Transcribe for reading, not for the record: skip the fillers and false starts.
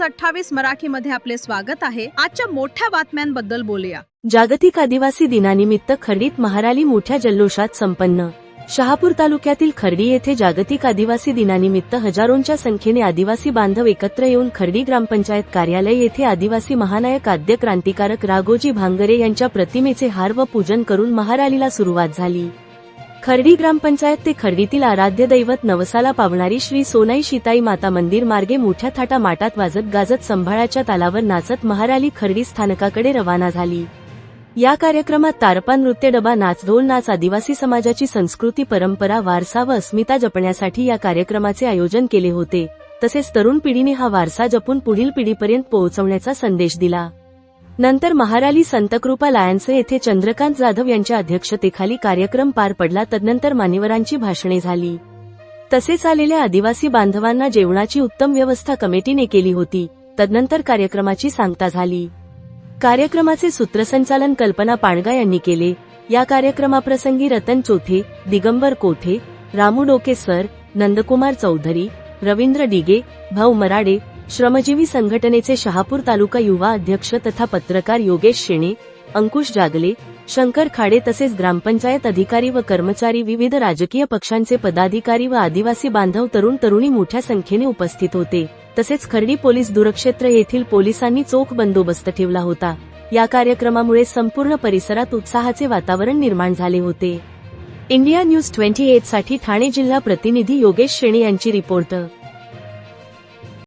News 28 मराठीमध्ये आपले स्वागत आहे। आजच्या मोठ्या बातम्यांबद्दल बोलूया। जागतिक आदिवासी दिनानिमित्त खर्डीत महाराली मोठ्या जल्लोषात संपन्न। शहापूर तालुक्यातील खर्डी येथे जागतिक आदिवासी दिनानिमित्त हजारोंच्या संख्येने आदिवासी बांधव एकत्र येऊन खर्डी ग्रामपंचायत कार्यालय येथे आदिवासी महानायक आद्य क्रांतिकारक राघोजी भांगरे यांच्या प्रतिमेचे हार व पूजन करून महारालीला सुरुवात झाली। खर्डी ग्रामपंचायत ते खर्डीतील आराध्य दैवत नवसाला पावणारी श्री सोनाई शिताई माता मंदिर मार्गे मोठ्या थाटा माटात वाजत गाजत संभाळाच्या तालावर नाचत महाराली खर्डी स्थानकाकडे रवाना झाली। या कार्यक्रमात तारपा नृत्य, डबा नाच, ढोल नाच, आदिवासी समाजाची संस्कृती, परंपरा, वारसा व अस्मिता जपण्यासाठी या कार्यक्रमाचे आयोजन केले होते। तसेच तरुण पिढीने हा वारसा जपून पुढील पिढीपर्यंत पोहोचवण्याचा संदेश दिला। नंतर महाराली संतकृपा लायन्स येथे चंद्रकांत जाधव यांच्या अध्यक्षतेखाली कार्यक्रम पार पडला। तदनंतर मान्यवरांची भाषणे झाली। तसेच आलेल्या आदिवासी बांधवांना जेवणाची उत्तम व्यवस्था कमिटीने केली होती। तदनंतर कार्यक्रमाची सांगता झाली। कार्यक्रमाचे सूत्रसंचालन कल्पना पाणगा यांनी केले। या कार्यक्रमाप्रसंगी रतन चोथे, दिगंबर कोठे, रामू डोके सर, नंदकुमार चौधरी, रवींद्र डिगे, भाऊ मराडे, श्रमजीवी संघटनेचे शहापूर तालुका युवा अध्यक्ष तथा पत्रकार योगेश शेणे, अंकुश जागले, शंकर खाडे तसेच ग्रामपंचायत अधिकारी व कर्मचारी, विविध राजकीय पक्षांचे पदाधिकारी व आदिवासी बांधव, तरुण तरुणी मोठ्या संख्येने उपस्थित होते। तसेच खर्डी पोलीस दूरक्षेत्र येथील पोलिसांनी चोख बंदोबस्त ठेवला होता। या कार्यक्रमामुळे संपूर्ण परिसरात उत्साहाचे वातावरण निर्माण झाले होते। इंडिया न्यूज 28 साठी ठाणे जिल्हा प्रतिनिधी योगेश शेणे यांची रिपोर्ट।